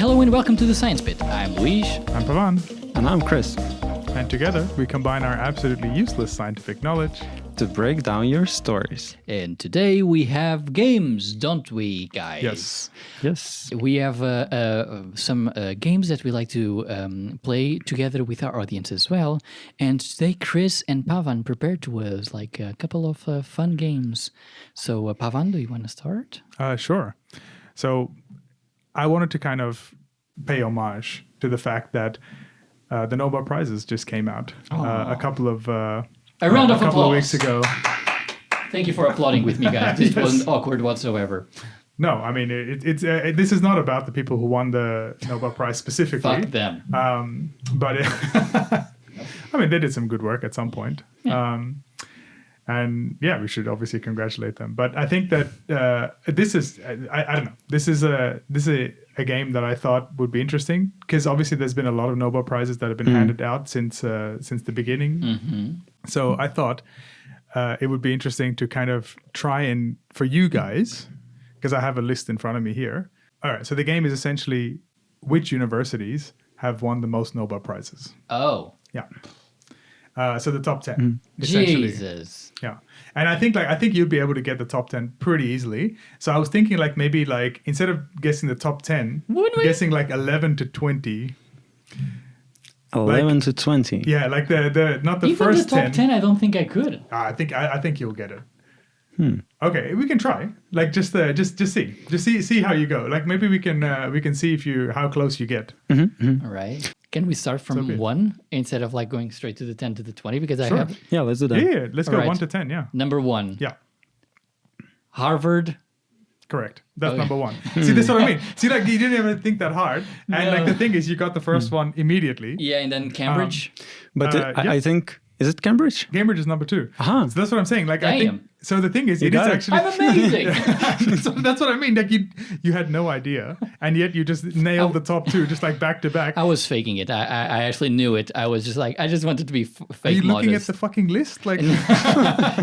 Hello and welcome to the Science Pit. I'm Luis. I'm Pavan. And I'm Chris. And together we combine our absolutely useless scientific knowledge To break down your stories. And today we have games, don't we, guys? Yes. We have some games that we like to play together with our audience as well. And today Chris and Pavan prepared to us like a couple of fun games. So Pavan, do you want to start? Sure. So I wanted to kind of pay homage to the fact that the Nobel Prizes just came out a couple of weeks ago. Thank you for applauding with me, guys. This wasn't awkward whatsoever. No, I mean, this is not about the people who won the Nobel Prize specifically. Fuck them. But I mean, they did some good work at some point. Yeah. And yeah, we should obviously congratulate them. But I think that this is, I don't know, this is a game that I thought would be interesting because obviously there's been a lot of Nobel Prizes that have been handed out since the beginning. Mm-hmm. So I thought it would be interesting to kind of try and, for you guys, because I have a list in front of me here. All right, so the game is essentially which universities have won the most Nobel Prizes. Oh. Yeah. So the top 10, essentially. Jesus. Yeah. And I think you'd be able to get the top 10 pretty easily. So I was thinking maybe instead of guessing the top 10, guessing 11 to 20. 11 to 20. Yeah, the not the Even first the top 10, I don't think I could. I think you'll get it. Okay, we can try. Just see how you go. Maybe we can see how close you get. All right. Can we start from 1 instead of going straight to the 10 to the 20? Because Sure. I have Yeah, let's do that. Yeah, let's go All right. 1 to 10. Yeah. number 1. Yeah. Harvard. Correct. That's Okay. number 1. See, that's what I mean. See, you didn't even think that hard. And No. the thing is, you got the first one immediately. Yeah, and then Cambridge. But yeah. I think, is it Cambridge? Cambridge is number 2. Uh-huh. So that's what I'm saying. I think. Damn. So the thing is, it is got it. actually. I'm amazing. So that's what I mean. You had no idea, and yet you just nailed the top 2, just back to back. I was faking it. I actually knew it. I was just I just wanted to be fake Are you looking modest. at the fucking list?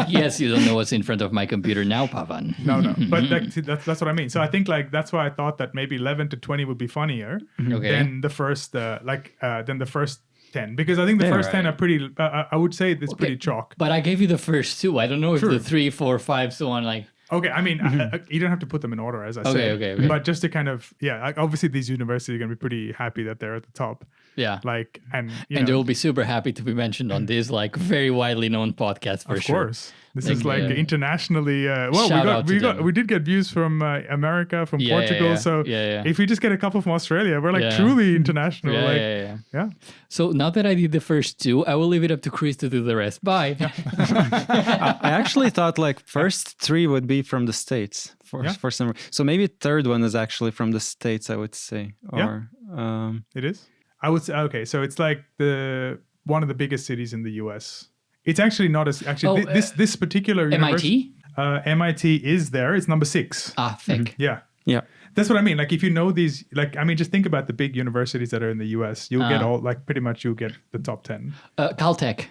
Yes, you don't know what's in front of my computer now, Pavan. No. But that's what I mean. So I think that's why I thought that maybe 11 to 20 would be funnier Okay. than the first than the first 10, because I think the Yeah, first 10 right. are pretty. I would say it's pretty chalk. But I gave you the first 2. I don't know if True. the 3, 4, 5, so on. Okay, I mean, you don't have to put them in order, as I Okay, said. okay. But just to kind of, obviously these universities are going to be pretty happy that they're at the top. Yeah. And And they will be super happy to be mentioned on this very widely known podcast for of sure. course, this is yeah. internationally. Shout out to them. We did get views from America, from Yeah, Portugal. yeah. So Yeah. if we just get a couple from Australia, we're Yeah. truly international. Yeah. So now that I did the first 2, I will leave it up to Chris to do the rest. Bye. I actually thought first 3 would be from the States for some. So maybe third one is actually from the States, I would say. Or It is. I would say okay. So it's one of the biggest cities in the U.S. It's actually not as this particular university. MIT? MIT is there. It's number 6. Thick. Yeah. yeah. That's what I mean. If you know these, just think about the big universities that are in the U.S. You'll get all, pretty much you'll get the top 10. Caltech.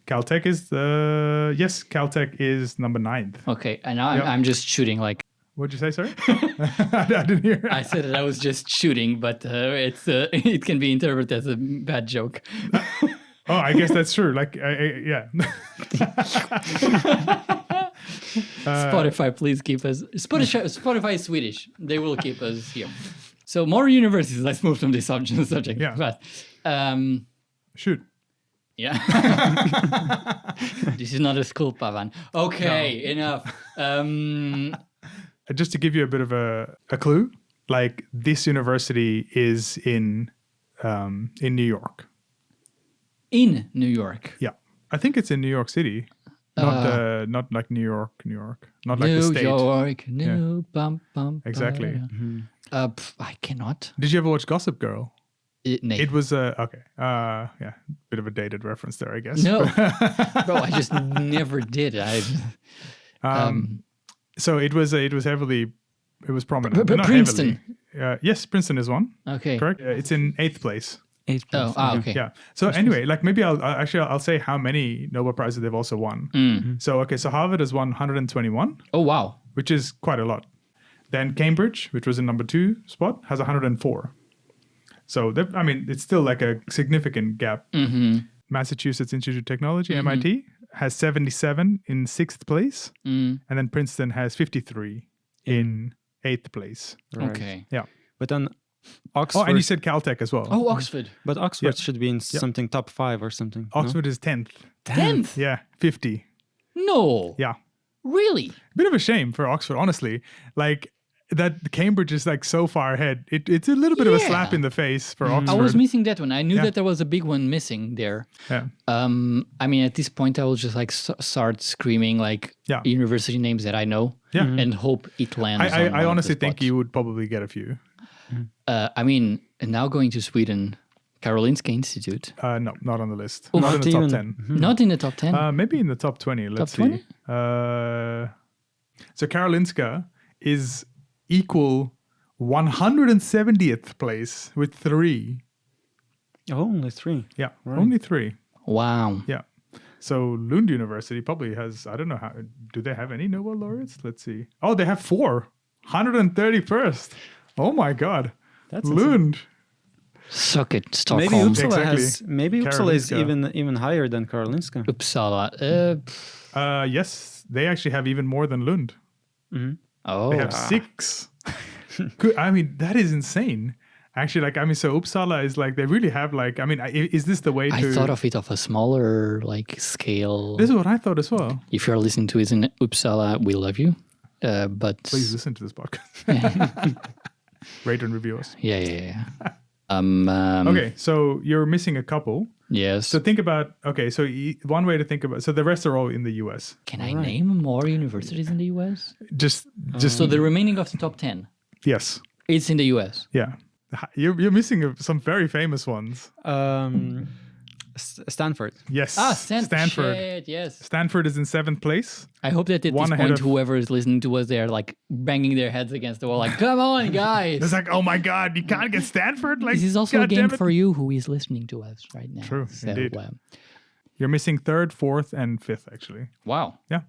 Caltech is Caltech is number 9th. Okay, and now I'm just shooting What'd you say, sorry? I didn't hear. I said that I was just shooting, but it can be interpreted as a bad joke. Oh, I guess that's true. Yeah. Spotify, please keep us. Spotify is Swedish. They will keep us here. So more universities. Let's move from this subject. Yeah. But, Shoot. yeah. This is not a school, Pavan. Okay, enough. Just to give you a bit of a clue, this university is in New York. In New York. Yeah, I think it's in New York City, not like New York, not like the state. New York, New bum bum. Exactly. I cannot. Did you ever watch Gossip Girl? No. It was okay. Yeah, bit of a dated reference there, I guess. No, bro, I just never did. So it was prominent. But Not Princeton. heavily. Yes, Princeton is one. Okay. Correct. It's in 8th place. 8 Oh, okay. Yeah. So anyway, maybe I'll say how many Nobel Prizes they've also won. So Harvard has won 121. Oh, wow. Which is quite a lot. Then Cambridge, which was in number 2 spot, has 104. So I mean, it's still like a significant gap. Mm-hmm. Massachusetts Institute of Technology, MIT, has 77 in 6th place, and then Princeton has 53 in 8th place. Right. Okay. Yeah. But then Oxford. Oh, and you said Caltech as well. Oh, Oxford. But Oxford should be in something top 5 or something. Oxford is 10th. 10th? Yeah, 50. No. Yeah. Really? Bit of a shame for Oxford, honestly. Like, that Cambridge is like so far ahead. It's a little bit of a slap in the face for Oxford. I was missing that one. I knew that there was a big one missing there. Yeah. I mean, at this point, I will just like start screaming like university names that I know and hope it lands. I honestly think you would probably get a few. I mean, now going to Sweden, Karolinska Institute. No, not on the list. Oh, not in the top 10. Not in the top 10? Maybe in the top 20. Let's Top 20? see. So Karolinska is equal 170th place with 3. Oh, only 3. Yeah, Right. only 3. Wow. Yeah. So Lund University probably has, I don't know how, do they have any Nobel laureates? Let's see. Oh, they have 4. 131st. Oh my God. That's Lund. Suck it, Stockholm. Maybe Uppsala Exactly. has. Maybe Uppsala is Karolinska. even higher than Karolinska. Uppsala. Yes, they actually have even more than Lund. Oh. They have 6. I mean, that is insane. Actually, like, I mean, so Uppsala is like, they really have like, I mean, is this the way to... I thought of it of a smaller like scale. This is what I thought as well. If you're listening to it in Uppsala, we love you. But Please listen to this podcast. Rate and review us. yeah. Okay, so you're missing a couple. Yes. So think about, okay, so one way to think about, so the rest are all in the US. Can I name more universities in the US? Just So the remaining of the top 10, yes. it's in the US. Yeah. You're missing some very famous ones. Stanford. Yes. Stanford. Shit, yes. Stanford is in 7th place. I hope that at One this ahead point, of- whoever is listening to us, they're like banging their heads against the wall, like, come on, guys. It's like, oh my God, you can't get Stanford? Like, This is also a God game damn it. for you who is listening to us right now. True, So, indeed. You're missing 3rd, 4th, and 5th, actually. wow. Yeah.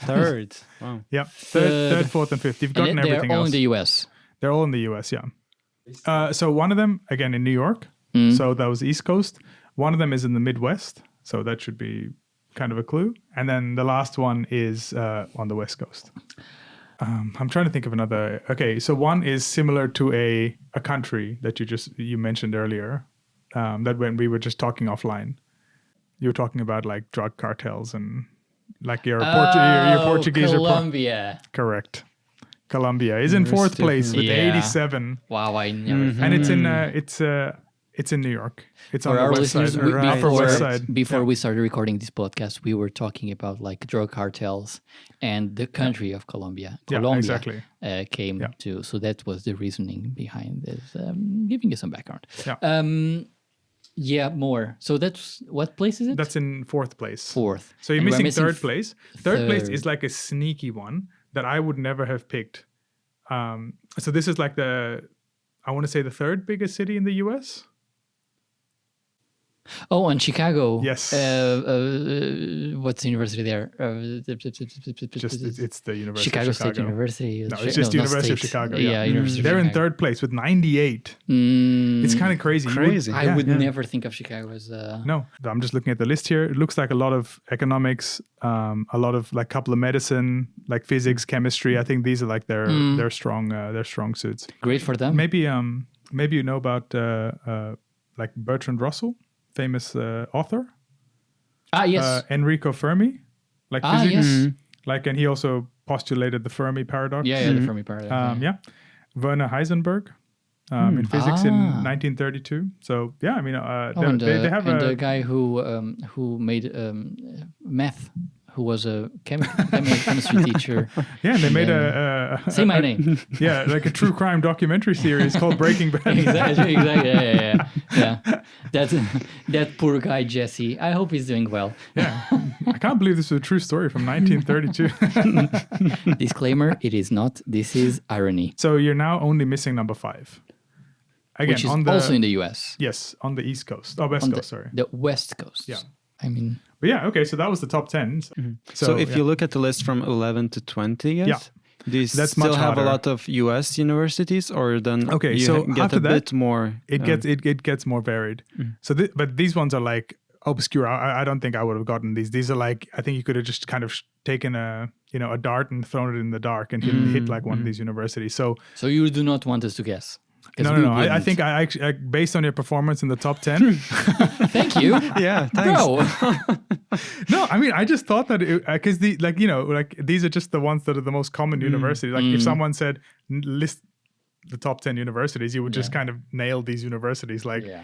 Third. Wow. Yeah. Third, 4th, and 5th. You've gotten And they're everything all else. in the US. They're all in the US, yeah. So one of them, again, in New York. So that was East Coast. One of them is in the Midwest. So that should be kind of a clue. And then the last one is on the West Coast. I'm trying to think of another. Okay, so one is similar to a country that you mentioned earlier. That when we were just talking offline, you were talking about like drug cartels and like your Portuguese. Colombia. Correct. Colombia is in 4th place with 87. Wow, I never. And it's in New York. It's on For the our west side, listeners, upper west side. before we started recording this podcast, we were talking about like drug cartels and the country of Colombia. Yeah, Colombia exactly. Came to, so that was the reasoning behind this, giving you some background. Yeah. More. So that's, what place is it? That's in 4th place. 4th. So you're And we're missing 3rd f- place. 3rd place third. is like a sneaky one that I would never have picked. So this is like I want to say the 3rd biggest city in the US. Oh, and Chicago. Yes. What's the university there? It's the University Chicago of Chicago. State University. No, it's just not University of State. Chicago. Yeah, University They're of in Chicago. 3rd place with 98. It's kind of crazy. Crazy. I would never think of Chicago as No, I'm just looking at the list here. It looks like a lot of economics, a lot of like couple of medicine, like physics, chemistry. I think these are like their strong suits. great for them. Maybe you know about like Bertrand Russell, famous author. Yes. Enrico Fermi, like Ah, physics. yes. Like, and he also postulated the Fermi paradox. Yeah, the Fermi paradox. Yeah. Werner Heisenberg in physics in Ah. 1932. So yeah, I mean, and they have the guy who made math, who was a chemistry teacher. yeah, and they made a Say my name. yeah, like a true crime documentary series called Breaking Bad. exactly. Yeah. That poor guy Jesse. I hope he's doing well. Yeah, I can't believe this is a true story from 1932. Disclaimer: it is not. This is irony. So you're now only missing number 5. Again, Which is on the also in the U.S. yes, on the East Coast. Oh, West On Coast. Sorry. the West Coast. Yeah. I mean, But yeah, okay. So that was the top 10. So if yeah. you look at the list from 11 to 20, yes? Yeah. Do you That's still much have a harder. lot of U.S. universities, or then Okay, you so get after a that, bit more? It gets more varied. So, but these ones are like obscure. I don't think I would have gotten these. These are like, I think you could have just kind of taken a a dart and thrown it in the dark and hit like one of these universities. So you do not want us to guess? 'Cause no. we I wouldn't. think I actually, based on your performance in the top 10. Thank you. Yeah, thanks. Bro. No, I mean, I just thought that because these are just the ones that are the most common universities. Like if someone said list the top 10 universities, you would just kind of nail these universities. Like, Yeah.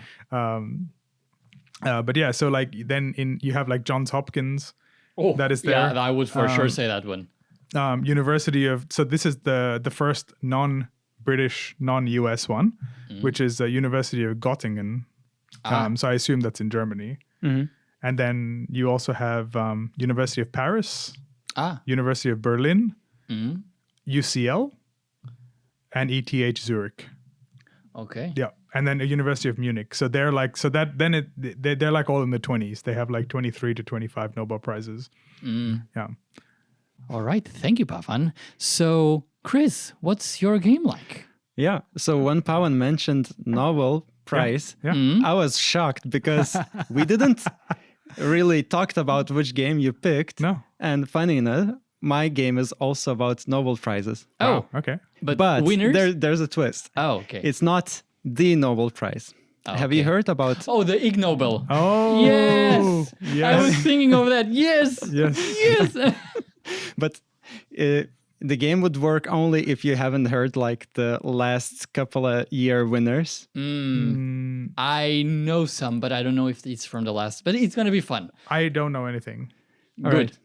but yeah, so like then you have like Johns Hopkins. Oh, That is there. Yeah, I would for sure say that one. University of, so this is the first non-British, non-US one, which is University of Göttingen. So I assume that's in Germany. And then you also have University of Paris, University of Berlin, UCL, and ETH Zurich. Okay. Yeah, and then the University of Munich. So they're like, they're like all in the 20s. They have like 23 to 25 Nobel Prizes. Yeah. All right. Thank you, Pavan. So, Chris, what's your game like? Yeah. So when Pawan mentioned Nobel Prize, I was shocked because we didn't really talked about which game you picked. No. And funny enough, my game is also about Nobel Prizes. Oh, Okay. but winners? There's a twist. Oh, okay. It's not the Nobel Prize. Have you heard about? Oh, the Ig Nobel. Oh. Yes. Yes. I was thinking of that. Yes. Yes. Yes. But the game would work only if you haven't heard like the last couple of year winners. I know some, but I don't know if it's from the last. But it's going to be fun. I don't know anything. All Good. right.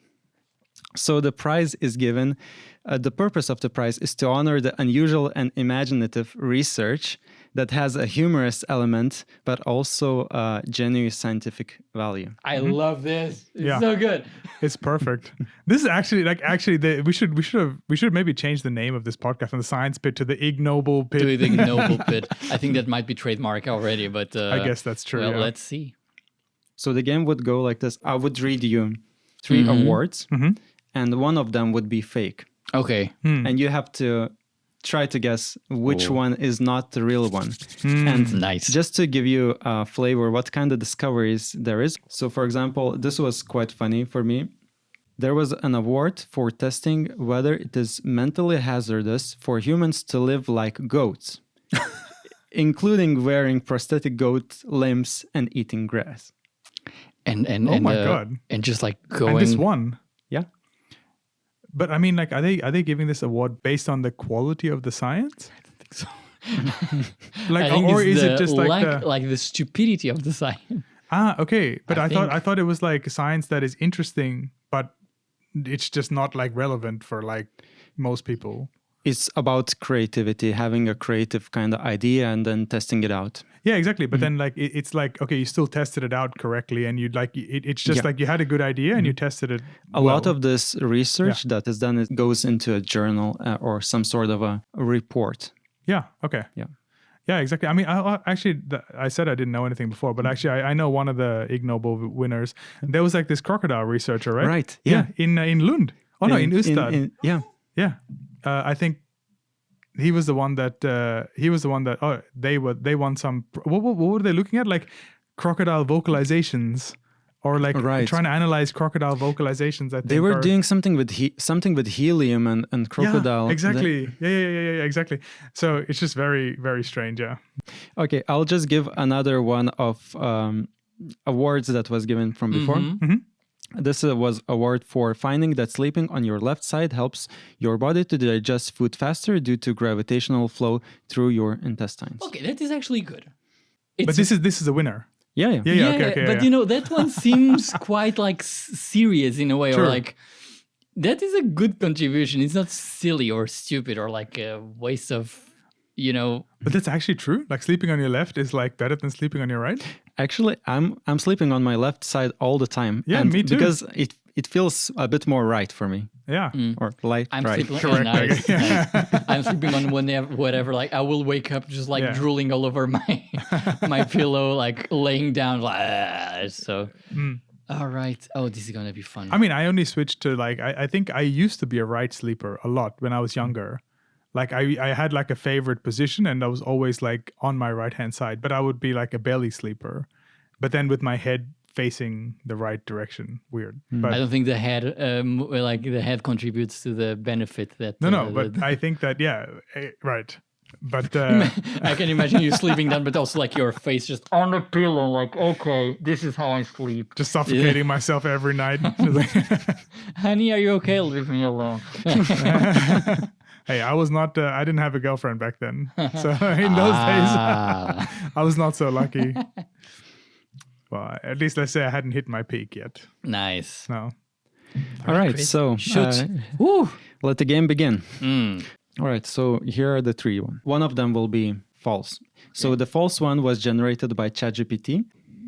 So the prize is given. The purpose of the prize is to honor the unusual and imaginative research that has a humorous element, but also genuine scientific value. I love this. It's Yeah. so good. It's perfect. This is actually we should maybe change the name of this podcast from the Science Pit to the Ig Nobel Pit. To the Ig Nobel Pit. I think that might be trademark already, but I guess that's true. well, yeah. let's see. So the game would go like this. I would read you 3 awards, and one of them would be fake. Okay. And you have to try to guess which one is not the real one. And Nice. just to give you a flavor, what kind of discoveries there is. So for example, this was quite funny for me. There was an award for testing whether it is mentally hazardous for humans to live like goats, including wearing prosthetic goat limbs and eating grass. And Oh my God. And just like going. And this one. Yeah. But I mean, like, are they giving this award based on the quality of the science? I don't think so. Like, I think or it's is the it just like like the stupidity of the science? okay? But I think- I thought it was like science that is interesting, but it's just not like relevant for like most people. It's about creativity, having a creative kind of idea and then testing it out. Yeah, exactly. But then like it's like, okay, you still tested it out correctly, and you'd like it's just Yeah. like you had a good idea and you tested it. A lot of this research that is done goes into a journal or some sort of a report. Yeah. Okay. Yeah, exactly. I mean, I said I didn't know anything before, but actually, I know one of the Ig Nobel winners. There was like this crocodile researcher, right? Right, yeah. In Lund. Oh no, in Ystad. Yeah. Yeah. I think he was the one that they won some. What were they looking at? Like crocodile vocalizations, or like trying to analyze crocodile vocalizations. I think They were doing something with helium and crocodile. Yeah, exactly. Yeah, exactly. So it's just very, very strange. Yeah. Okay, I'll just give another one of awards that was given from before. This was award for finding that sleeping on your left side helps your body to digest food faster due to gravitational flow through your intestines. Okay, that is actually good. But this is a winner. Yeah. Yeah. Okay. But you know, that one seems quite like serious in a way, Sure. or like that is a good contribution. It's not silly or stupid or like a waste of, you know. But that's actually true. Like sleeping on your left is like better than sleeping on your right. Actually, I'm sleeping on my left side all the time. Yeah, and me too. Because it feels a bit more right for me. Yeah. Or light I'm right. sleeping. Correct, Nice, okay. nice. I'm sleeping on whatever. Like I will wake up just like Yeah. drooling all over my pillow, like laying down. Like so. All right. Oh, this is gonna be fun. I mean, I only switched to like I think I used to be a right sleeper a lot when I was younger. Like I had like a favorite position and I was always like on my right hand side, but I would be like a belly sleeper, but then with my head facing the right direction. Weird, I but don't think the head, like the head, contributes to the benefit that. no. But I think that right. But I can imagine you sleeping down, but also like your face just on the pillow, like, okay, this is how I sleep. just suffocating myself every night. Honey, are you okay? Leave me alone. Hey, I was not. I didn't have a girlfriend back then, so in those days, I was not so lucky. Well, at least let's say I hadn't hit my peak yet. Nice. No. All right, Chris, so shoot. Woo. let the game begin. Mm. All right, so here are the three. One of them will be false. So the false one was generated by ChatGPT.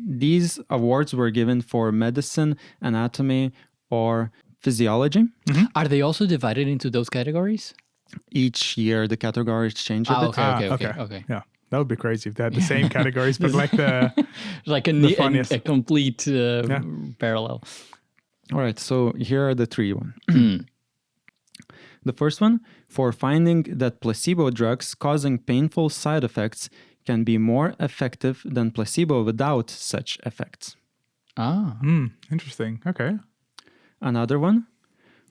These awards were given for medicine, anatomy, or physiology. Are they also divided into those categories? Each year, the categories change a bit. Okay. Yeah, that would be crazy if they had the same categories, but like the Like funniest. a complete parallel. All right, so here are the three. The first one, for finding that placebo drugs causing painful side effects can be more effective than placebo without such effects. Ah. Interesting. Okay. Another one,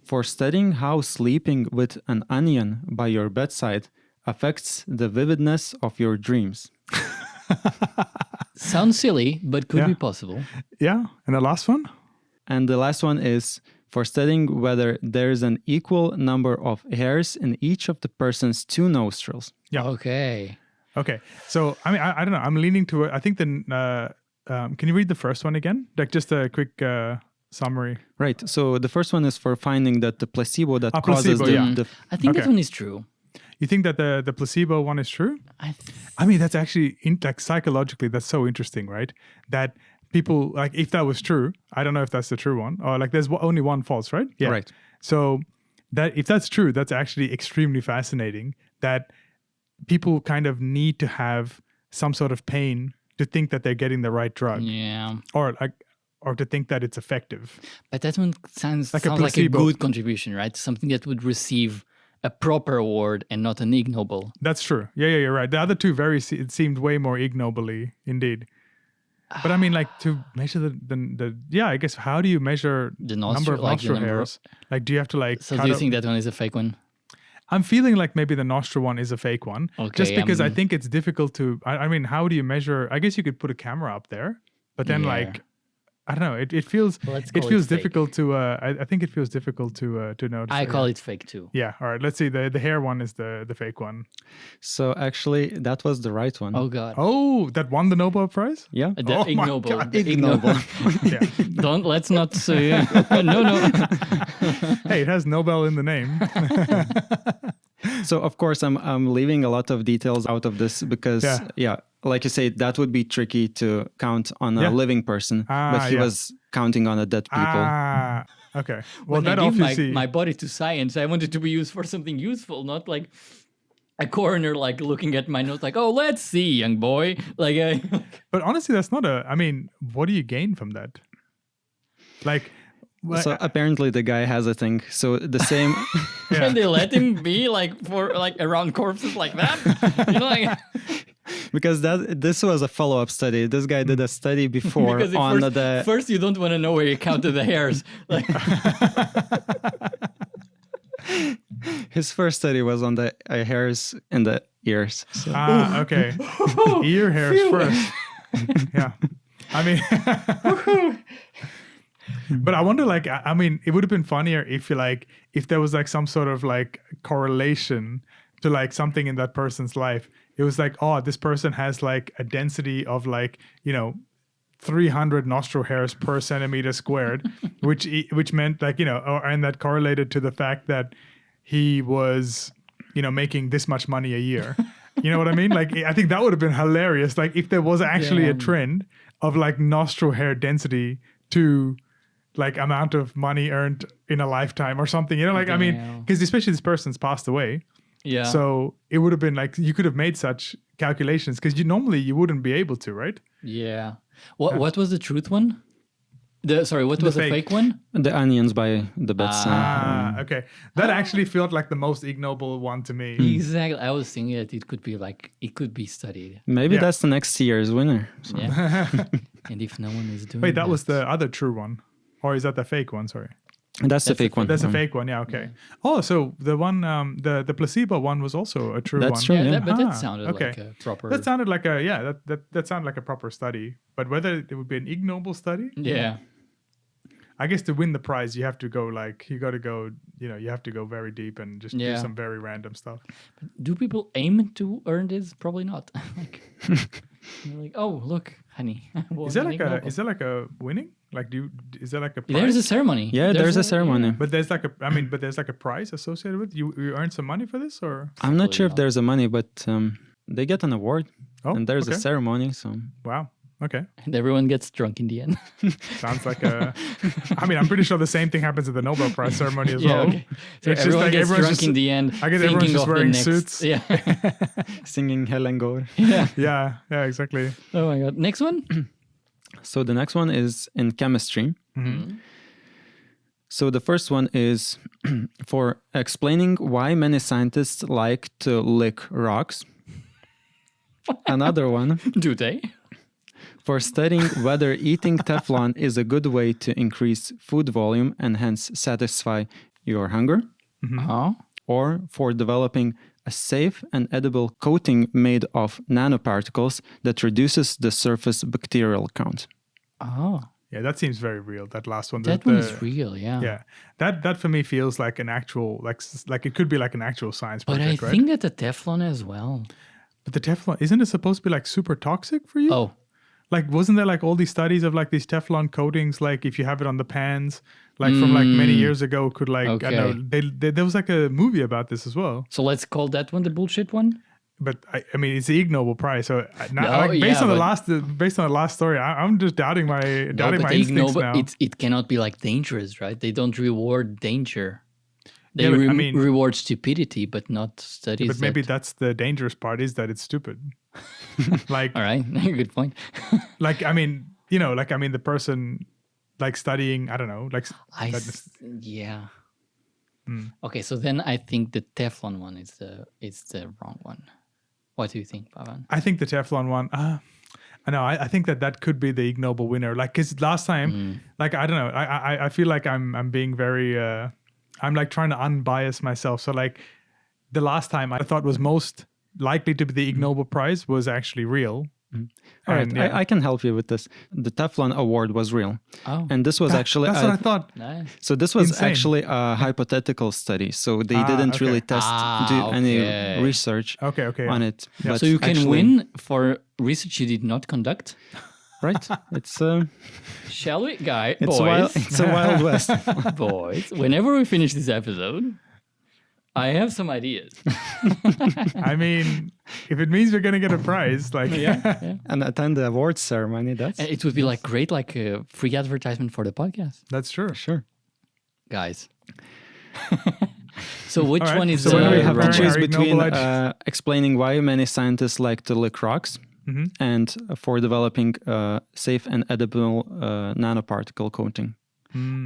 for studying how sleeping with an onion by your bedside affects the vividness of your dreams. Sounds silly, but could Yeah. be possible. Yeah. And the last one? And the last one is for studying whether there's an equal number of hairs in each of the person's two nostrils. Yeah. Okay. Okay. So, I mean, I don't know. I'm leaning to it. I think can you read the first one again? Like just a quick summary. Right. So the first one is for finding that the placebo that causes placebo, the, yeah. the I think that Okay. one is true. You think that the placebo one is true? I mean, that's actually like psychologically, that's so interesting, right? That people like if that was true, I don't know if that's the true one, or like there's only one false, right? Yeah. Right. So that if that's true, that's actually extremely fascinating. That people kind of need to have some sort of pain to think that they're getting the right drug, Yeah. or to think that it's effective. But that one sounds Like a like a placebo. good contribution, right? Something that would receive a proper award and not an Ig Nobel. That's true. Yeah, you're right. The other two it seemed way more ignobly, indeed. But I mean, like to measure the I guess how do you measure The number of nostril, like the nostril number of- hairs? Like, do you have to like? So cut do you up- think that one is a fake one? I'm feeling like maybe the nostril one is a fake one, Okay, just because I think it's difficult to. I mean, how do you measure? I guess you could put a camera up there, but then Yeah. like, I don't know. It feels Let's it call it feels fake. difficult to. I think it feels difficult to notice. I call it fake too. Yeah. All right. Let's see. The hair one is the fake one. So actually, that was the right one. Oh God. Oh, that won the Nobel Prize. Yeah. The Oh Ig my Nobel. God. The Ig Nobel. Yeah. Let's not say. No. Hey, it has Nobel in the name. So of course, I'm leaving a lot of details out of this because like you say, that would be tricky to count on a Yeah. living person, but he yeah. was counting on a dead people. Okay. Well, When I that give obviously. my body to science, I want it to be used for something useful, not like a coroner like looking at my notes like, oh, let's see, young boy. Like, But honestly, that's not a. I mean, what do you gain from that? Like, So apparently the guy has a thing. So the same. can they let him be like for like around corpses like that? You know, like, Because this was a follow-up study. This guy did a study before because at on first you don't want to know where you counted the hairs. Like, his first study was on the hairs in the ears. So. okay. Ear hairs first. Yeah. I mean, but I wonder, like, I mean, it would have been funnier if if there was like some sort of like correlation to like something in that person's life. It was like, oh, this person has like a density of like, 300 nostril hairs per centimeter squared, which meant like, and that correlated to the fact that he was, making this much money a year. You know what I mean? Like, I think that would have been hilarious. Like if there was actually a trend of like nostril hair density to like amount of money earned in a lifetime or something, I mean, because especially this person's passed away. yeah. So it would have been like, you could have made such calculations because normally you wouldn't be able to, right? yeah. What was the truth one? Sorry, what was the fake one? The onions by the bedside. Okay. That actually felt like the most Ig Nobel one to me. Exactly. I was thinking that it could be studied. Maybe Yeah. that's the next year's winner. So. Yeah. And if no one is doing Wait, that was the other true one. Or is that the fake one? Sorry. That's the fake one. That's a fake one. Yeah, okay. Oh, so the one, the placebo one was also a true That's one. true. Yeah, Yeah. but that sounded okay. like a proper. That sounded like that sounded like a proper study. But whether it would be an Ig Nobel study, Yeah. I guess to win the prize, you have to go you have to go very deep and just do Yeah. some very random stuff. Do people aim to earn this? Probably not. Like, you're like, oh, look, honey. I won Is there an like Ig a Nobel. is there like a winning? Like is there like a prize? There's a ceremony. Yeah, there's a ceremony. But there's like a prize associated with you earn some money for this, or I'm not sure if Probably there's a money, but they get an award and there's okay. a ceremony. So Wow. Okay. And everyone gets drunk in the end. Sounds like a. I mean, I'm pretty sure the same thing happens at the Nobel Prize ceremony as well. okay. So It's just everyone like gets everyone's drunk just- in the end. I guess everyone's thinking just of the wearing next- suits. Yeah. singing Helen Gore. Yeah. Yeah, exactly. Oh my god. Next one. So the next one is in chemistry. So the first one is for explaining why many scientists like to lick rocks. Another one Do they? for studying whether eating Teflon is a good way to increase food volume and hence satisfy your hunger, Oh. or for developing a safe and edible coating made of nanoparticles that reduces the surface bacterial count. Oh. Yeah, that seems very real. That last one. That one is real, yeah. Yeah, that for me feels like an actual like it could be like an actual science But project, I right? think that the Teflon as well. But the Teflon isn't it supposed to be like super toxic for you? Oh. Like, wasn't there like all these studies of like these Teflon coatings, like if you have it on the pans, like from like many years ago, could like I don't know, there was like a movie about this as well. So let's call that one the bullshit one? But I mean, it's the Ig Nobel Prize, so now, No, like, based yeah, on the but- last story, I'm just doubting my No, but my the Ig instincts Nobel, now. it cannot be like dangerous, right? They don't reward danger. They Yeah, but I mean- reward stupidity, but not studies. But maybe that- that's the dangerous part is that it's stupid. Like, All right, good point. like I mean, the person like studying, I don't know, like Yeah. Hmm. Okay, so then I think the Teflon one is the wrong one. What do you think, Pavan? I think the Teflon one. I know. I think that could be the Ig Nobel winner. Like, cause last time, like I don't know. I feel like I'm being very. I'm like trying to unbias myself. So like, the last time I thought was most likely to be the Ig Nobel Prize was actually real. All right, And, yeah. I can help you with this. The Teflon award was real. Oh, And this was actually That's what I thought. nice. so this was Insane. actually a hypothetical study. So they didn't okay. really test do okay. any research Okay. on it. Yeah. But So you can actually- win for research you did not conduct. right? It's Shall we, guys? it's Boys, wild. It's a wild west. boys. Whenever we finish this episode, I have some ideas. I mean, if it means we're gonna get a prize, like yeah. And attend the awards ceremony. That's And it would be like great, like a free advertisement for the podcast, that's true. sure. guys. So which All right, one is so So when now are we we have to preparing choose our Ig between Nobel ideas? explaining why many scientists like to lick rocks and for developing safe and edible nanoparticle coating.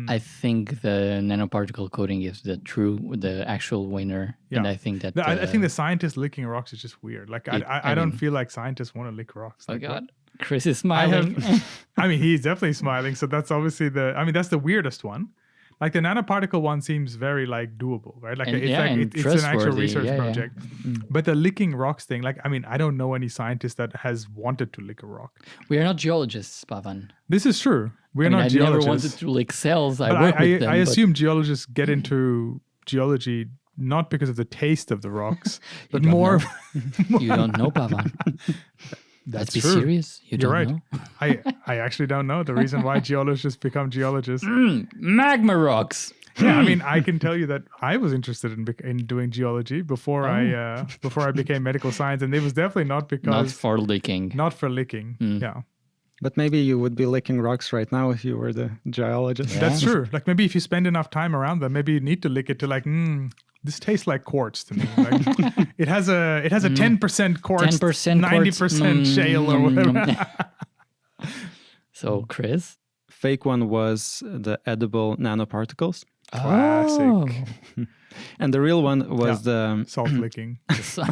I think the nanoparticle coating is the actual winner, and Yeah. I think that I think the scientists licking rocks is just weird. Like I don't feel like scientists want to lick rocks. Oh Like, God, Chris is I smiling. I mean, he's definitely smiling. So that's obviously that's the weirdest one. Like the nanoparticle one seems very like doable, right? Like And- it's yeah, like and it's an actual trustworthy. research Yeah, yeah. project. But the licking rocks thing, like I mean, I don't know any scientist that has wanted to lick a rock. We are not geologists, Pavan. This is true. We're I mean, not I never geologists. wanted to lick cells. I But work with them. I but- assume geologists get into geology not because of the taste of the rocks, but don't more. you don't know, Pavan. Let's be true. serious. You You're don't right. know. I actually don't know the reason why geologists become geologists. Magma rocks. Yeah, I mean, I can tell you that I was interested in doing geology before I became medical science, and it was definitely not Not because for licking. not for licking. Yeah, But maybe you would be licking rocks right now if you were the geologist. Yeah. that's true. Like maybe if you spend enough time around them, maybe you need to lick it to like, this tastes like quartz to me. Like, it has a 10% quartz, 10% quartz. 90% shale or whatever. So, Chris, fake one was the edible nanoparticles. Classic. And the real one was the Salt licking. Oh.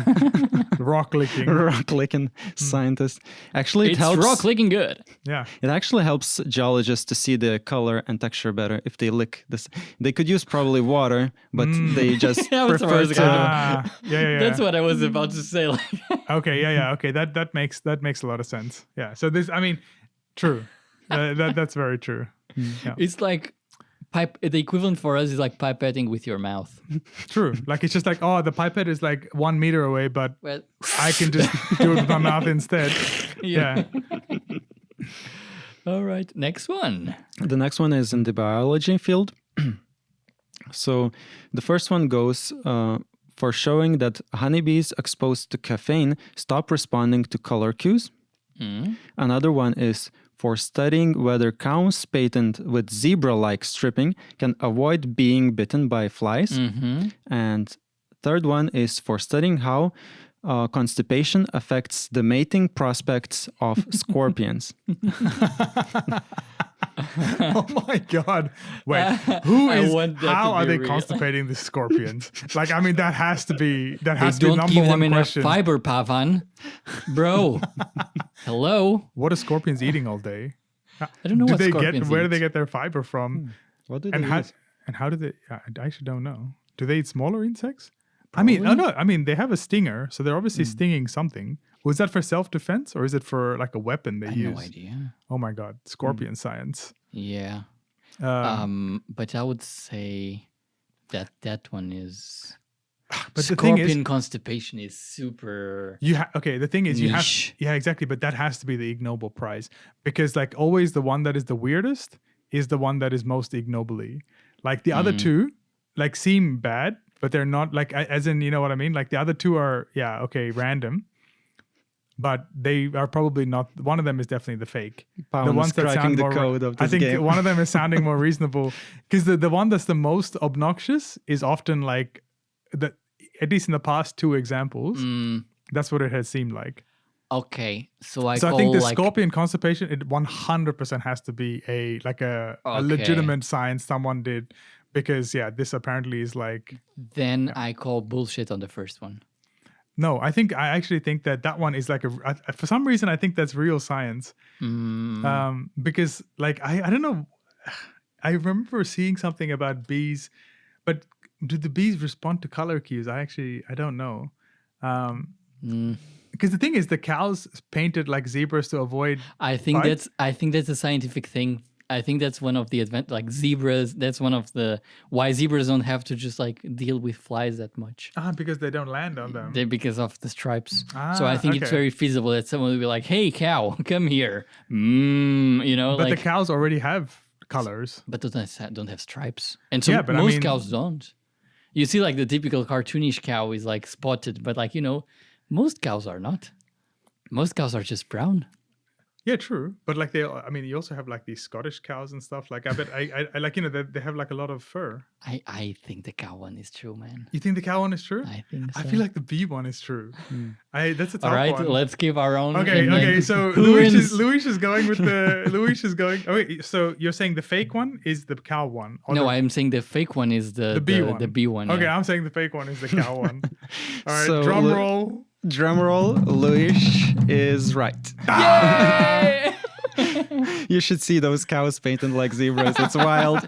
Rock licking. rock licking scientist. Actually, it It's helps. rock licking good. Yeah. It actually helps geologists to see the color and texture better if they lick this. They could use probably water, but they just That was prefer what I was to. gonna Yeah. That's what I was about to say. Like, Okay. Yeah. Okay. That makes a lot of sense. Yeah. So this, I mean, true. That's very true. Yeah. it's like the equivalent for us is like pipetting with your mouth. True. Like it's just like, oh, the pipette is like 1 meter away, but Well, I can just do it with my mouth instead. yeah. Yeah. All right, next one. The next one is in the biology field. So the first one goes for showing that honeybees exposed to caffeine stop responding to color cues. Another one is for studying whether cows painted with zebra-like stripping can avoid being bitten by flies. And third one is for studying how constipation affects the mating prospects of scorpions. Oh my God. Wait, who I is, want that how to are be they real. constipating the scorpions? Like, I mean, that has to be They the don't number give them one enough question. fiber, Pavan. Bro, hello. What are scorpions eating all day? I don't know Do what they scorpions where do eat. they get their fiber from? What do And they how use? and how do they? I actually don't know. Do they eat smaller insects? I mean, no. I mean, they have a stinger, so they're obviously stinging something. Was that for self-defense or is it for like a weapon they I have use? no idea. Oh my God, scorpion science. Yeah. But I would say that one is. But the thing Scorpion is, constipation is super. okay. The thing is, you have niche. yeah, exactly. But that has to be the Ig Nobel Prize because, like, always the one that is the weirdest is the one that is most ignobly. Like the other two, like seem bad, but they're not. Like as in, you know what I mean? Like the other two are random, but they are probably not. One of them is definitely the fake. Pound The ones that cracking sound the more. code of I this think game. one of them is sounding more reasonable because the one that's the most obnoxious is often like the. At least in the past two examples, that's what it has seemed like. Okay, so I So call I think the like scorpion constipation, it 100% has to be a Okay. legitimate science someone did, because this apparently is like then I call bullshit on the first one. no. I actually think that one is like for some reason I think that's real science, because like I don't know, I remember seeing something about bees, but do the bees respond to color cues? I don't know. Because the thing is, the cows painted like zebras to avoid. I think fights. that's a scientific thing. I think that's one of the like zebras. That's one of the why zebras don't have to just like deal with flies that much. Because they don't land on them. Because of the stripes. So I think it's okay. very feasible that someone will be like, "Hey, cow, come here." You know, But like, the cows already have colors. but don't have stripes, and so Yeah, but I most mean- cows don't. You see, like the typical cartoonish cow is like spotted, but like most cows are not. Most cows are just brown. Yeah, true. But like you also have like these Scottish cows and stuff. Like I bet I like they have like a lot of fur. I think the cow one is true, man. You think the cow one is true? I think so. I feel like the bee one is true. That's a tough All right, one. let's give our own. Okay, and then okay. So who wins? Luis is going with the Luis is going. Oh wait, so you're saying the fake one is the cow one? Or No, the, I'm saying the fake one is the bee one. The bee one. Okay, yeah. I'm saying the fake one is the cow one. All right, So, drum Lu- roll. Drumroll, Luis is right. Yay! You should see those cows painted like zebras. It's wild.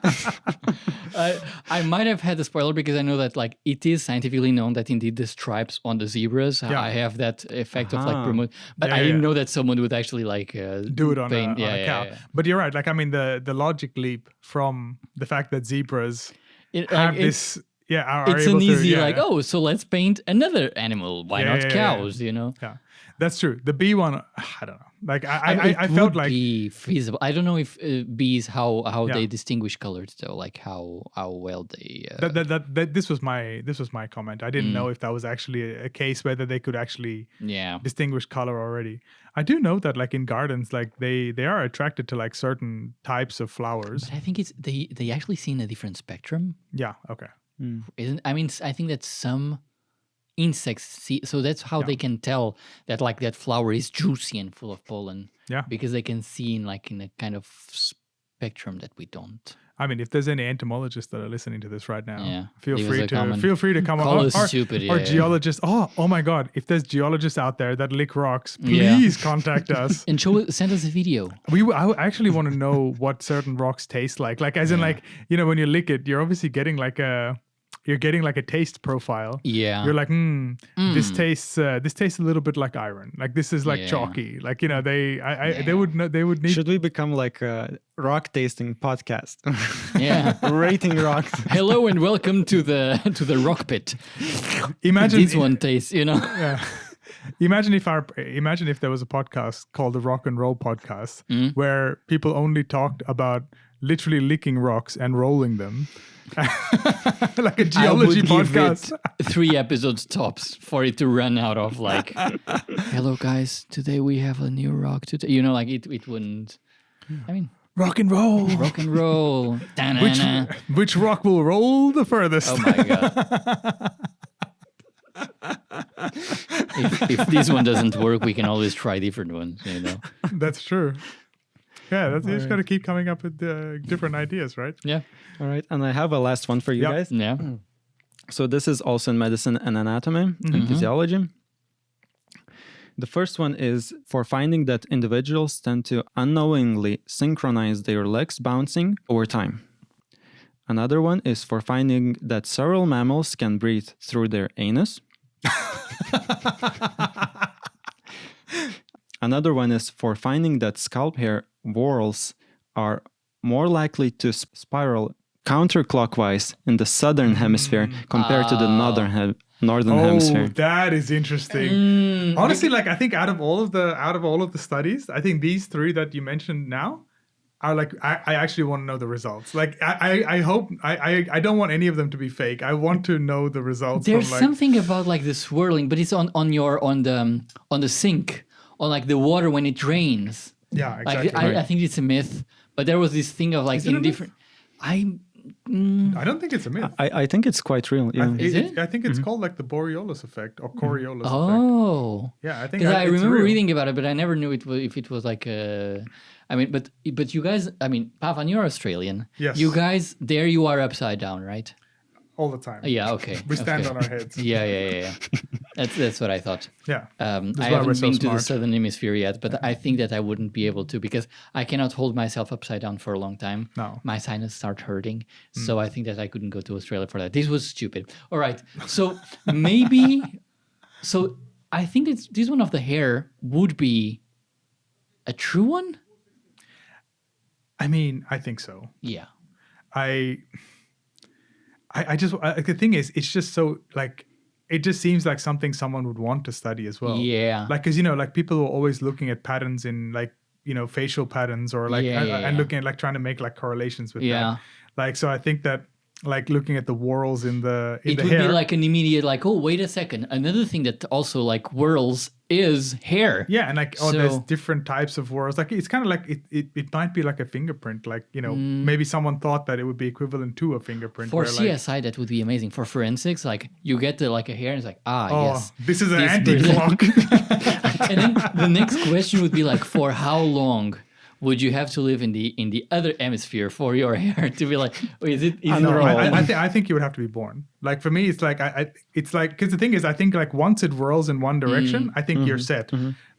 I might have had the spoiler because I know that like it is scientifically known that indeed the stripes on the zebras I have that effect of like Aha. promote. But Yeah, I didn't yeah. know that someone would actually like Do it on paint. a cow. Yeah. But you're right. Like I mean, the logic leap from the fact that zebras It, have like, this. Are it's able an to, easy like, oh, so let's paint another animal. Why Yeah, not yeah, yeah, cows? You know. Yeah, that's true. The bee one, I don't know. Like It I felt would like be feasible. I don't know if bees how Yeah. they distinguish colors though, like how well they. that this was my comment. I didn't know if that was actually a case whether they could actually Yeah. distinguish color already. I do know that like in gardens, like they are attracted to like certain types of flowers. But I think it's they actually see in a different spectrum. Yeah. Okay. Isn't I mean I think that some insects see, so that's how they can tell that like that flower is juicy and full of pollen. Yeah. Because they can see in like in a kind of spectrum that we don't. I mean, if there's any entomologists that are listening to this right now, Yeah. feel Leave us free a to comment. come Call on. us stupid, Or yeah. geologists. Oh my God! If there's geologists out there that lick rocks, Yeah. please contact us. And send us a video. I actually want to know what certain rocks taste like. Like, as in, like, you know, when you lick it, you're obviously getting like a taste profile. Yeah. You're like, this tastes a little bit like iron. Like, this is like Yeah. chalky. Like, you know, they would know, they would need. Should we become like a rock tasting podcast? Yeah. Rating rocks. Hello and welcome to the rock pit. Imagine This one tastes, you know. Yeah. Imagine if there was a podcast called the Rock and Roll Podcast where people only talked about literally licking rocks and rolling them. Like a geology podcast. Give it 3 episodes tops for it to run out of, like, hello guys, today we have a new rock today. You know, like it wouldn't. I mean, Rock and roll. rock and roll. Da-na-na. Which rock will roll the furthest? Oh my god. if this one doesn't work, we can always try different ones, you know. That's true. Yeah, you just got to keep coming up with different ideas, right? Yeah. All right. And I have a last one for you Yep. guys. Yeah. So this is also in medicine and anatomy and physiology. The first one is for finding that individuals tend to unknowingly synchronize their legs bouncing over time. Another one is for finding that several mammals can breathe through their anus. Another one is for finding that scalp hair whorls are more likely to spiral counterclockwise in the southern hemisphere compared to the northern hemisphere. That is interesting. Honestly, like, I think out of all of the studies, I think these 3 that you mentioned now are like, I actually want to know the results. Like, I hope I don't want any of them to be fake. I want to know the results. There's from, like, something about like the swirling, but it's on the sink, on like the water when it rains. Yeah, Like, exactly. I think it's a myth, but there was this thing of like Is it a in myth? different. I don't think it's a myth. I think it's quite real. Yeah. Is it? I think it's called like the Borealis effect or Coriolis effect. Oh, Yeah, I think because I it's remember real. reading about it, but I never knew if it was like a. I mean, but you guys, I mean, Pavan, you're Australian. Yes. You guys, there you are upside down, right? all the time. Yeah. Okay. We stand okay. on our heads. Yeah. That's what I thought. Yeah. I That's why haven't we're so been to the smart. southern hemisphere yet, but I think that I wouldn't be able to because I cannot hold myself upside down for a long time. No. My sinus start hurting, so I think that I couldn't go to Australia for that. This was stupid. All right, so maybe, so I think this one of the hair would be a true one. I mean, I think so. Yeah. The thing is, it's just so like, it just seems like something someone would want to study as well. Yeah. Like, cause like people are always looking at patterns in like, facial patterns or like, and looking at like trying to make like correlations with that. Like, so I think that like looking at the whorls in the It would hair. be like an immediate like, oh, wait a second. Another thing that also like whirls is hair. Yeah, and like, So- there's different types of whorls. Like, it's kind of like it might be like a fingerprint. Like, maybe someone thought that it would be equivalent to a fingerprint. For where, like, CSI, that would be amazing. For forensics, like you get like a hair and it's like, oh, yes. this is an This anti-clock. And then the next question would be like, for how long would you have to live in the other hemisphere for your hair to be like, oh, is it No, rolling? I think you would have to be born. Like for me, it's like it's like because the thing is, I think like once it whirls in one direction, I think you're set.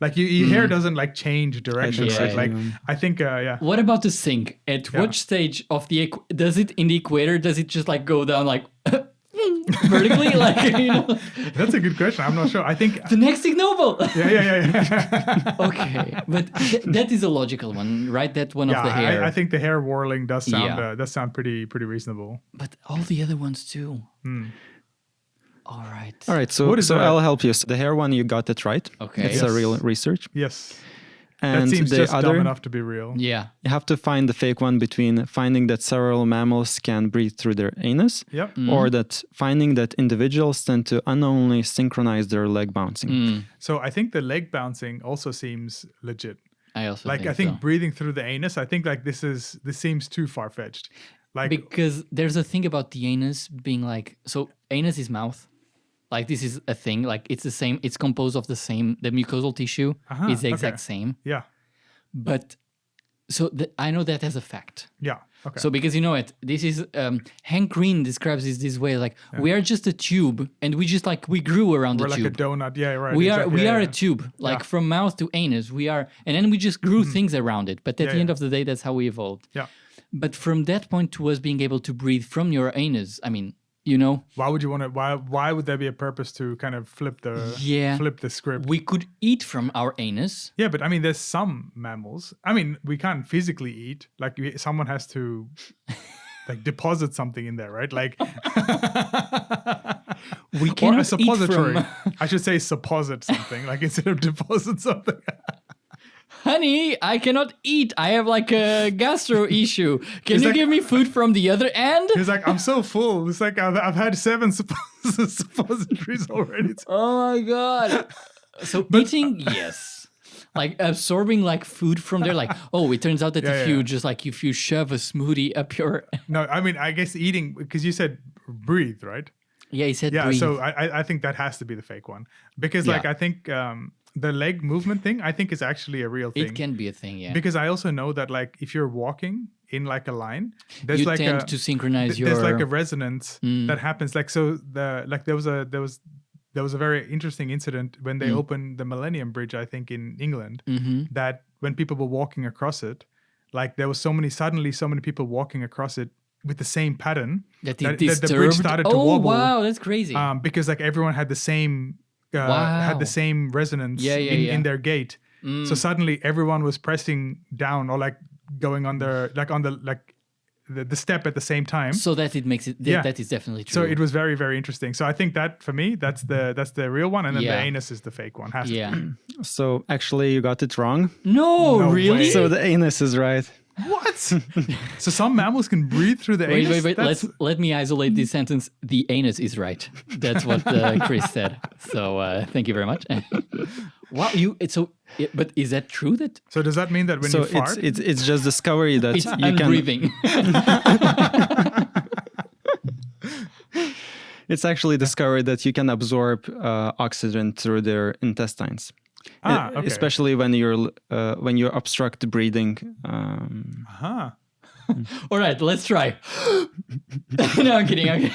Like your hair doesn't like change direction, Yeah, right? yeah, Like I think, yeah. What about the sink? At what stage of the does it in the equator? Does it just like go down like vertically? Like That's a good question. I'm not sure. I think. the next Ig Nobel. Yeah. Okay, but that is a logical one, right? That one of the hair. I think the hair whirling does sound Yeah. pretty reasonable. But all the other ones too. All right. All right, so What is that? I'll help you. So the hair one, you got it right. Okay. It's a real research. Yes, And that seems the just dumb other, enough to be real. Yeah. you have to find the fake one between finding that several mammals can breathe through their anus, Yep. or that finding that individuals tend to unknowingly synchronize their leg bouncing. So I think the leg bouncing also seems legit. I also Like think I think so. breathing through the anus. I think like this seems too far fetched. Like Because there's a thing about the anus being like, so anus is mouth. Like this is a thing. Like it's the same. It's composed of the mucosal tissue. It's the exact same. yeah, But So I know that as a fact. Yeah. Okay. So because you know it, this is Hank Green describes it this way: like we are just a tube, and we grew around we're the like tube. a donut. Yeah. Right. We exactly. are yeah, a tube, like Yeah. from mouth to anus. We are, and then we just grew things around it. But at the end of the day, that's how we evolved. Yeah. But from that point to us being able to breathe from your anus, I mean, you know, Why would you want to? Why would there be a purpose to kind of flip the script? we could eat from our anus. Yeah, but I mean, there's some mammals. I mean, we can't physically eat. Like someone has to like deposit something in there, right? Like We or cannot a suppository. eat from. I should say supposit something, like instead of deposit something. Honey, I cannot eat. I have like a gastro issue. Can you like- give me food from the other end? He's like, I'm so full. It's like I've had 7 suppositories already. Oh my god. So eating, yes. Like absorbing like food from there. Like, oh, it turns out that if you just like if you shove a smoothie up your No, I mean, I guess eating, because you said breathe, right? Yeah, he said Yeah, breathe. so I think that has to be the fake one. Because like Yeah. I think the leg movement thing, I think is actually a real thing. It can be a thing, yeah. Because I also know that like if you're walking in like a line, there's You like tend to synchronize your there's like a resonance that happens. Like so there was a very interesting incident when they opened the Millennium Bridge, I think in England, that when people were walking across it, like there was suddenly so many people walking across it with the same pattern that the it bridge disturbed. started to Oh wobble. wow, that's crazy. Because like everyone had the same Wow. resonance Yeah, in their gait. So suddenly everyone was pressing down or like going on the step at the same time. So that it makes it that is definitely true. So it was very, very interesting. So I think that for me, that's the real one, and then the Yeah. anus is the fake one. Has to yeah. be. So actually, you got it wrong. No, No really? way. So the anus is right. What? So some mammals can breathe through the Wait, anus? wait. That's- Let me isolate this sentence. The anus is right. That's what Chris said. So thank you very much. Wow, but is that true? That So does that mean that when So you fart, it's just discovery that it's you can. unbreathing. It's actually discovered that you can absorb oxygen through their intestines. okay. Especially when you obstruct breathing. huh? All right, let's try. No, I'm kidding.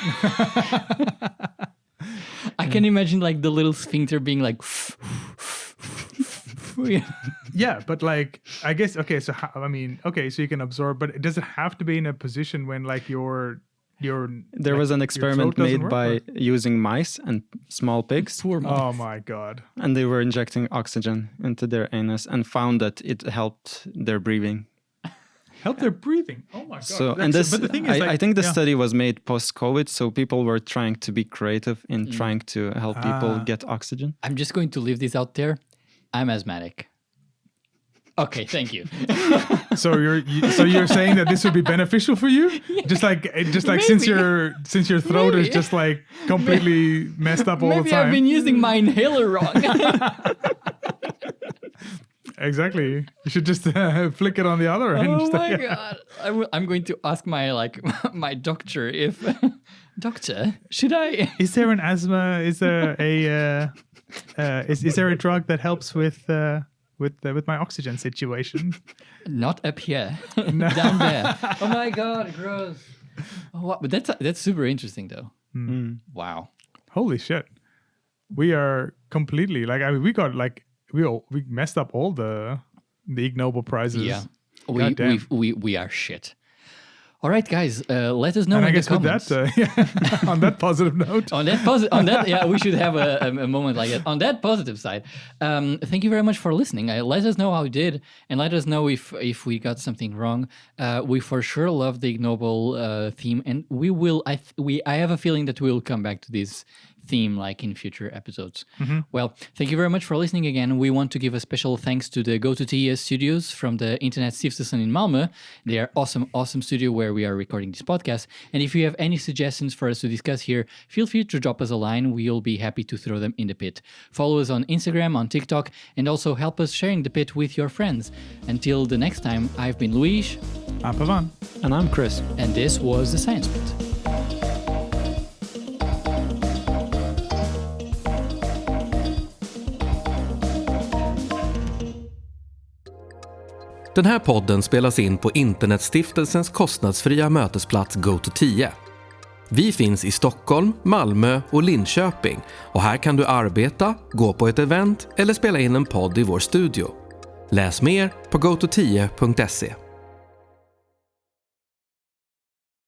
I can imagine like the little sphincter being like. Yeah, but like I guess okay. So so you can absorb, but does it have to be in a position when like your There was an experiment throat doesn't made work, by using mice and small pigs, Poor mom. Oh my god. and they were injecting oxygen into their anus and found that it helped their breathing. Help their breathing. Oh my god. So, and this, but the thing is, I like, think the yeah. study was made post-COVID, so people were trying to be creative in trying to help people get oxygen. I'm just going to leave this out there. I'm asthmatic. Okay, thank you. So you're saying that this would be beneficial for you? Just like since Maybe. your throat is Maybe. just like completely messed up all the Maybe time. I've been using my inhaler wrong. Exactly. You should just flick it on the other end. Oh Just my like- god! I'm going to ask my my doctor if doctor should I? Is there an asthma? Is there a is there a drug that helps with my oxygen situation? Not up here, down there. Oh my god, gross. Oh, wow. But that's super interesting though. Wow. Holy shit. We are completely like we got like we messed up all the Ig Nobel Prizes. Yeah, Goddamn. we are shit. All right, guys, let us know And in I guess the with comments. that, on that positive note, On that, yeah, we should have a moment like that. On that positive side, thank you very much for listening. Let us know how you did, and let us know if we got something wrong. We for sure love the Ig Nobel theme, and we will. I have a feeling that we will come back to this theme like in future episodes. Well, thank you very much for listening again. We want to give a special thanks to the GoToTS studios from the Internet Stiftelsen in Malmö. They are awesome studio where we are recording this podcast. And if you have any suggestions for us to discuss here, feel free to drop us a line. We'll be happy to throw them in the pit. Follow us on Instagram, on TikTok, and also help us sharing the pit with your friends. Until the next time, I've been Luis, I'm Pavan. And I'm Chris. and this was the Science Pit. Den här podden spelas in på Internetstiftelsens kostnadsfria mötesplats GoTo10. Vi finns i Stockholm, Malmö och Linköping och här kan du arbeta, gå på ett event eller spela in en podd i vår studio. Läs mer på goto10.se.